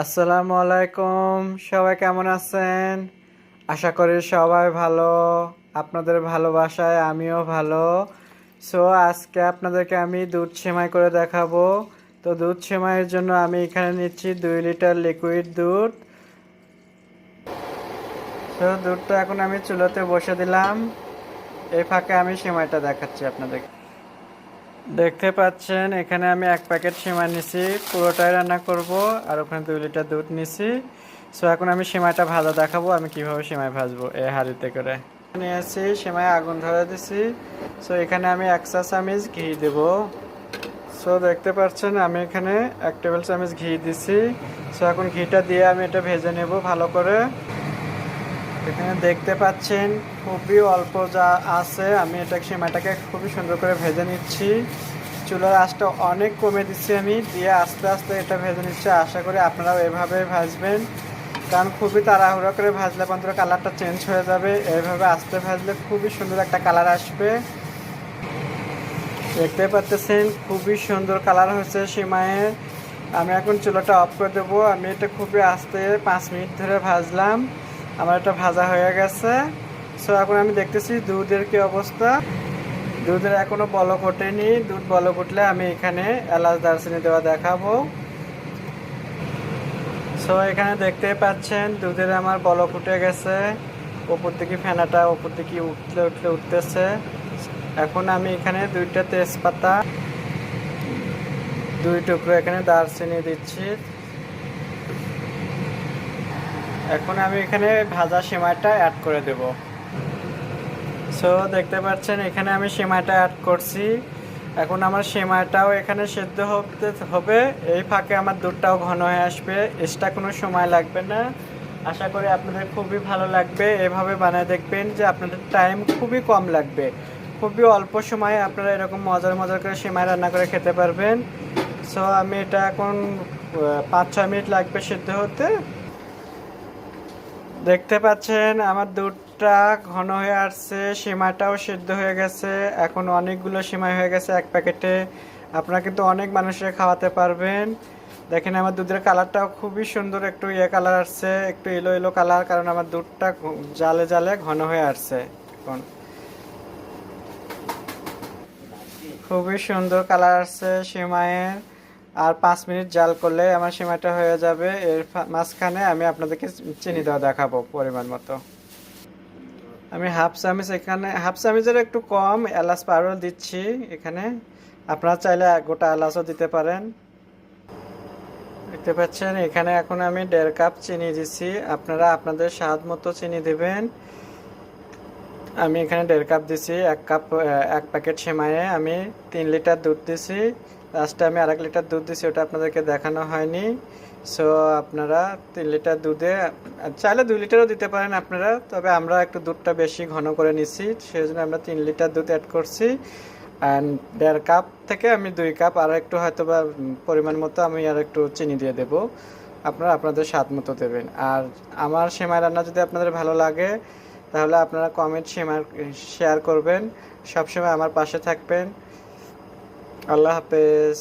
আসসালামু আলাইকুম। সবাই কেমন আছেন? আশা করি সবাই ভালো। আপনাদের ভালোবাসায় আমিও ভালো। সো আজকে আপনাদেরকে আমি দুধ সেমাই করে দেখাবো। তো দুধ সেমাইয়ের জন্য আমি এখানে নিচ্ছি 2 লিটার লিকুইড দুধ। তো দুধটা এখন আমি চুলাতে বসে দিলাম। এই ফাঁকে আমি সেমাইটা দেখাচ্ছি আপনাদেরকে। দেখতে পাচ্ছেন এখানে আমি 1 প্যাকেট সেমাই নিছি, পুরোটাই রান্না করব। আর ওখানে 2 লিটার দুধ নিছি। সো এখন আমি সেমাইটা ভাজা দেখাবো আমি কিভাবে সেমাই ভাজবো এই হাঁড়িতে করে। নিয়ে আসছি, সেমাই আগুন ধরে দিছি। সো এখানে আমি 1 চা চামচ ঘি দেব। সো দেখতে পাচ্ছেন আমি এখানে 1 টেবিল চামচ ঘি দিছি। সো এখন ঘিটা দিয়ে আমি এটা ভেজে নেব ভালো করে। এখানে দেখতে পাচ্ছেন খুবই অল্প যা আছে, আমি এটা সেমাইটাকে খুবই সুন্দর করে ভেজে নিচ্ছি। চুলার আঁচটা অনেক কমে দিচ্ছি আমি, দিয়ে আস্তে আস্তে এটা ভেজে নিচ্ছি। আশা করি আপনারাও এভাবে ভাজবেন, কারণ খুবই তাড়াহুড়ো করে ভাজলে পর্যন্ত কালারটা চেঞ্জ হয়ে যাবে। এইভাবে আস্তে ভাজলে খুবই সুন্দর একটা কালার আসবে। দেখতে পাচ্ছেন খুবই সুন্দর কালার হয়েছে সেমাইয়ের। আমি এখন চুলাটা অফ করে দেবো। আমি এটা খুবই আস্তে 5 মিনিট ধরে ভাজলাম, আমার এটা ভাজা হয়ে গেছে। সো এখন আমি দেখতেছি দুধের কি অবস্থা। দুধের এখনো বলক ওঠেনি, দুধ বলক উঠলে আমি এখানে এলাচ দারচিনি দেওয়া দেখাবো। সো এখানে দেখতে পাচ্ছেন দুধের আমার বলক উঠে গেছে, উপর দিকে ফেনাটা উপর দিকে উঠলে উঠলে উঠতেছে। এখন আমি এখানে 2টা তেজপাতা, 2 টুকরো এখানে দারচিনি দিচ্ছি। এখন আমি এখানে ভাজা সেমাইটা অ্যাড করে দেব। সো দেখতে পাচ্ছেন এখানে আমি সেমাইটা অ্যাড করছি। এখন আমার সেমাইটাও এখানে সেদ্ধ হতে হবে, এই ফাঁকে আমার দুধটাও ঘন হয়ে আসবে। এক্সট্রা কোনো সময় লাগবে না। আশা করি আপনাদের খুবই ভালো লাগবে। এভাবে বানায় দেখবেন যে আপনাদের টাইম খুবই কম লাগবে, খুবই অল্প সময়ে আপনারা এরকম মজার মজার করে সেমাই রান্না করে খেতে পারবেন। সো আমি এটা এখন 5-6 মিনিট লাগবে সেদ্ধ হতে। দেখতে পাচ্ছেন আমার দুধটা ঘন হয়ে আসছে, সেমাইটাও সেদ্ধ হয়ে গেছে। এখন অনেকগুলো সেমাই হয়ে গেছে 1 প্যাকেটে। আপনারা কিন্তু অনেক মানুষের খাওয়াতে পারবেন। দেখেন আমার দুধের কালারটাও খুবই সুন্দর, একটু কালার আসছে, একটু এলো এলো কালার, কারণ আমার দুধটা জালে জালে ঘন হয়ে আসছে। এখন খুবই সুন্দর কালার আসছে সেমাইয়ের। আর 5 মিনিট জাল করলে আমার সেমাইটা হয়ে যাবে। এর মাঝখানে আমি আপনাদেরকে চিনি দেওয়া দেখাবো পরিমাণ মতো। আমি হাফ চামচের একটু কম এলাচ পাউডার দিচ্ছি এখানে। আপনারা চাইলে গোটা এলাচও দিতে পারেন। দেখতে পাচ্ছেন এখানে এখন আমি 1.5 কাপ চিনি দিচ্ছি, আপনারা আপনাদের স্বাদ মতো চিনি দেবেন। আমি এখানে 1.5 কাপ দিছি। 1 প্যাকেট সেমাইয়ে আমি 3 লিটার দুধ দিছি। লাস্টে আমি 1.5 লিটার দুধ দিছি, ওটা আপনাদেরকে দেখানো হয়নি। সো আপনারা 3 লিটার দুধে চাইলে 2 লিটারও দিতে পারেন আপনারা, তবে আমরা একটু দুধটা বেশি ঘন করে নিছি, সেই জন্য আমরা 3 লিটার দুধ অ্যাড করছি। অ্যান্ড 1.5 কাপ থেকে আমি 2 কাপ আর একটু হয়তো বা পরিমাণ মতো আমি আর একটু চিনি দিয়ে দেবো। আপনারা আপনাদের স্বাদ মতো দেবেন। আর আমার সেমাই রান্না যদি আপনাদের ভালো লাগে তাহলে আপনারা কমেন্ট শেয়ার করবেন। সবসময় আমার পাশে থাকবেন। আল্লাহ হাফেজ।